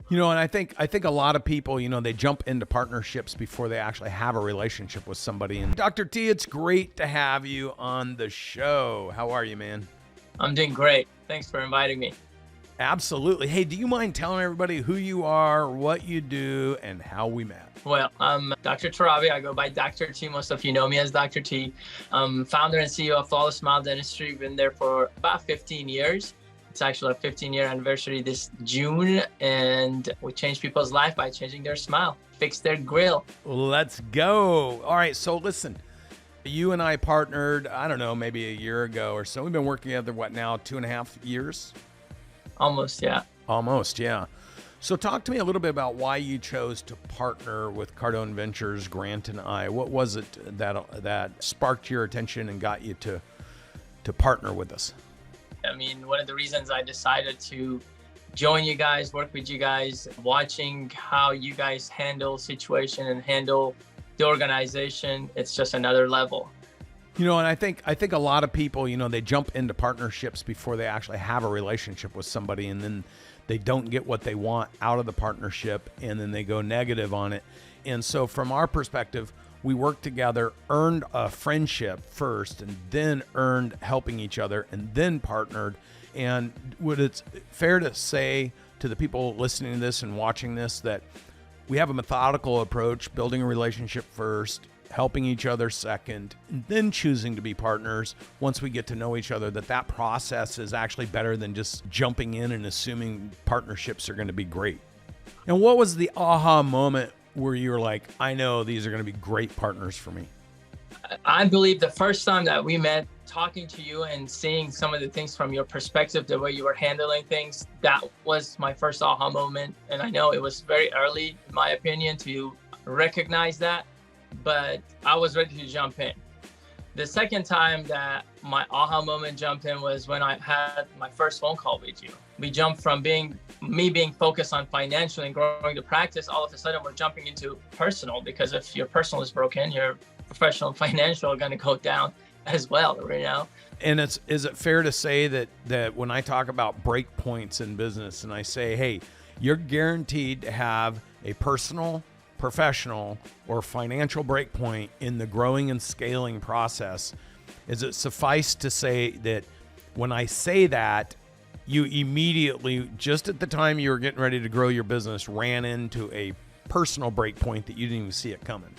And I think a lot of people, they jump into partnerships before they actually have a relationship with somebody. And Dr. T, it's great to have you on the show. How are you, man? I'm doing great. Thanks for inviting me. Absolutely. Hey, do you mind telling everybody who you are, what you do, and how we met? Well, I'm Dr. Tarabi. I go by Dr. T. Most of you know me as Dr. T. I'm founder and CEO of Flawless Smile Dentistry. Been there for about 15 years. It's actually a 15-year anniversary this June, and we change people's life by changing their smile, fix their grill. Let's go. All right, so listen, you and I partnered, I don't know, maybe a year ago or so. We've been working together, what now, 2.5 years? Almost, yeah. Almost, yeah. So talk to me a little bit about why you chose to partner with Cardone Ventures, Grant and I. What was it that sparked your attention and got you to partner with us? I mean, one of the reasons I decided to join you guys, work with you guys, watching how you guys handle situation and handle the organization, it's just another level. And I think a lot of people, they jump into partnerships before they actually have a relationship with somebody, and then they don't get what they want out of the partnership, and then they go negative on it. And so from our perspective, we worked together, earned a friendship first, and then earned helping each other, and then partnered. And would it's fair to say to the people listening to this and watching this that we have a methodical approach, building a relationship first, helping each other second, and then choosing to be partners once we get to know each other, that process is actually better than just jumping in and assuming partnerships are going to be great. And what was the aha moment where you were like, I know these are going to be great partners for me? I believe the first time that we met, talking to you and seeing some of the things from your perspective, the way you were handling things, that was my first aha moment. And I know it was very early, in my opinion, to recognize that, but I was ready to jump in. The second time that my aha moment jumped in was when I had my first phone call with you. We jumped from being focused on financial and growing the practice, all of a sudden we're jumping into personal, because if your personal is broken, your professional and financial are going to go down as well, And is it fair to say that when I talk about break points in business and I say, hey, you're guaranteed to have a personal, professional, or financial break point in the growing and scaling process, is it suffice to say that when I say that, you immediately, just at the time you were getting ready to grow your business, ran into a personal break point that you didn't even see it coming?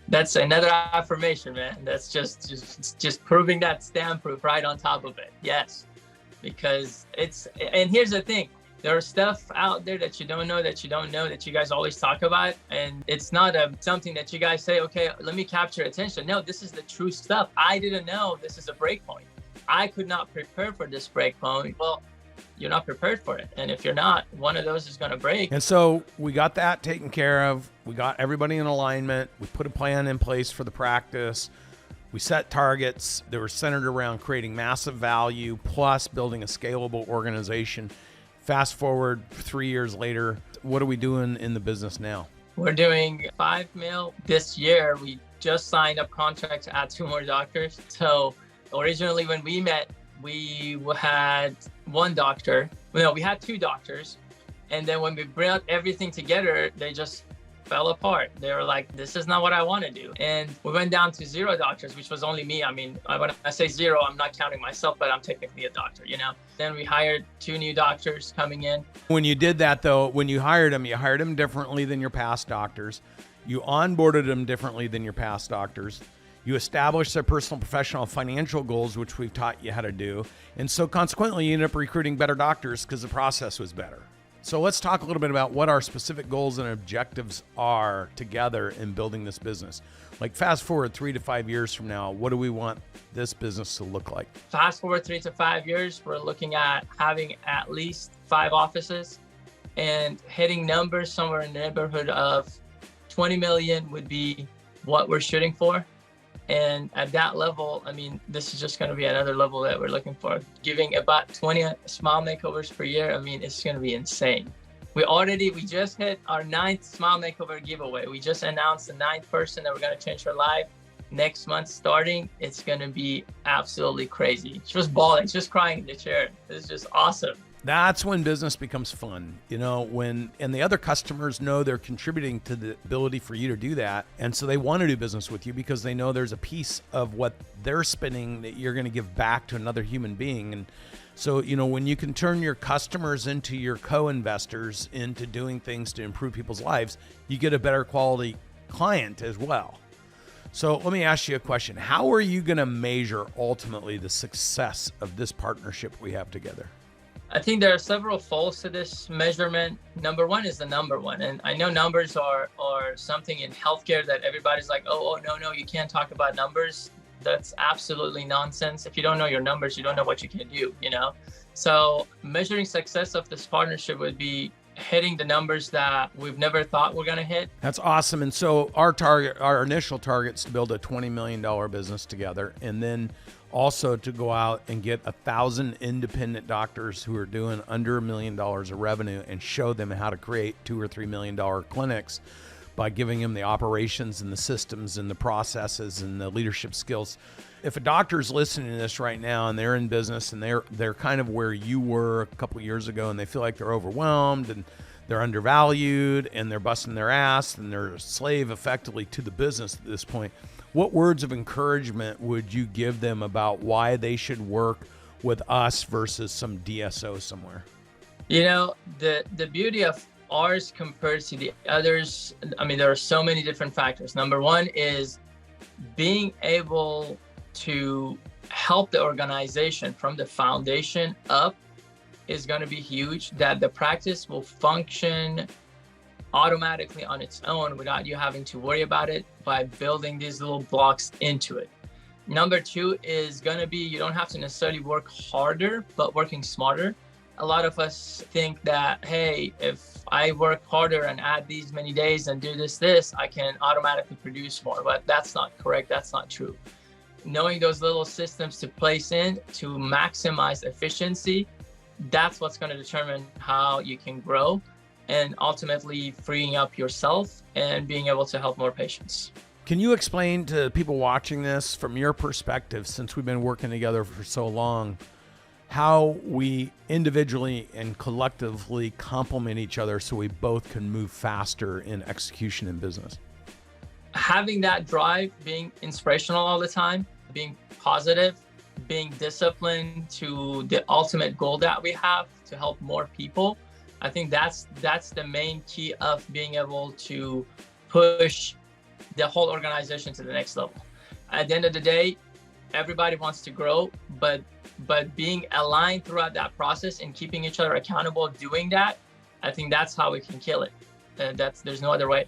That's another affirmation, man. That's just proving that stamp proof right on top of it. Yes, because and here's the thing. There's stuff out there that you don't know that you guys always talk about. And it's not something that you guys say, okay, let me capture attention. No, this is the true stuff. I didn't know this is a break point. I could not prepare for this break point. Well, you're not prepared for it. And if you're not, one of those is going to break. And so we got that taken care of. We got everybody in alignment. We put a plan in place for the practice. We set targets that were centered around creating massive value plus building a scalable organization. Fast forward 3 years later, what are we doing in the business now? We're doing $5 million this year. We just signed up contracts to add 2 more doctors. So originally when we met, we had one doctor. No, we had 2 doctors. And then when we brought everything together, they just fell apart. They were like, this is not what I want to do. And we went down to 0 doctors, which was only me. I mean, when I say 0, I'm not counting myself, but I'm technically a doctor, Then we hired 2 new doctors coming in. When you did that, though, when you hired them differently than your past doctors. You onboarded them differently than your past doctors. You established their personal, professional, financial goals, which we've taught you how to do. And so consequently, you end up recruiting better doctors because the process was better. So let's talk a little bit about what our specific goals and objectives are together in building this business. Like fast forward 3 to 5 years from now, what do we want this business to look like? Fast forward 3 to 5 years, we're looking at having at least 5 offices and hitting numbers somewhere in the neighborhood of 20 million would be what we're shooting for. And at that level, I mean, this is just going to be another level that we're looking for. Giving about 20 smile makeovers per year, I mean, it's going to be insane. We just hit our 9th smile makeover giveaway. We just announced the 9th person that we're going to change her life. Next month starting, it's going to be absolutely crazy. She was bawling, she was crying in the chair. It's just awesome. That's when business becomes fun, and the other customers know they're contributing to the ability for you to do that. And so they want to do business with you because they know there's a piece of what they're spending that you're going to give back to another human being. And so, when you can turn your customers into your co-investors into doing things to improve people's lives, you get a better quality client as well. So let me ask you a question. How are you going to measure ultimately the success of this partnership we have together? I think there are several folds to this measurement. Number one is the number one. And I know numbers are something in healthcare that everybody's like, oh, no, you can't talk about numbers. That's absolutely nonsense. If you don't know your numbers, you don't know what you can do, So measuring success of this partnership would be hitting the numbers that we've never thought we're going to hit. That's awesome. And so our initial target is to build a $20 million business together, and then also to go out and get 1,000 independent doctors who are doing under $1 million of revenue and show them how to create $2 or $3 million clinics by giving them the operations and the systems and the processes and the leadership skills. If a doctor's listening to this right now and they're in business and they're kind of where you were a couple of years ago, and they feel like they're overwhelmed and they're undervalued and they're busting their ass and they're a slave effectively to the business at this point, what words of encouragement would you give them about why they should work with us versus some DSO somewhere? The beauty of ours compared to the others, there are so many different factors. Number one is being able to help the organization from the foundation up is going to be huge, that the practice will function automatically on its own without you having to worry about it by building these little blocks into it. Number two is going to be, you don't have to necessarily work harder, but working smarter. A lot of us think that, hey, if I work harder and add these many days and do this, I can automatically produce more. But that's not correct. That's not true. Knowing those little systems to place in to maximize efficiency, that's what's going to determine how you can grow and ultimately freeing up yourself and being able to help more patients. Can you explain to people watching this from your perspective, since we've been working together for so long, how we individually and collectively complement each other so we both can move faster in execution in business? Having that drive, being inspirational all the time, being positive, being disciplined to the ultimate goal that we have to help more people. I think that's the main key of being able to push the whole organization to the next level. At the end of the day, everybody wants to grow, but being aligned throughout that process and keeping each other accountable doing that, I think that's how we can kill it. There's no other way.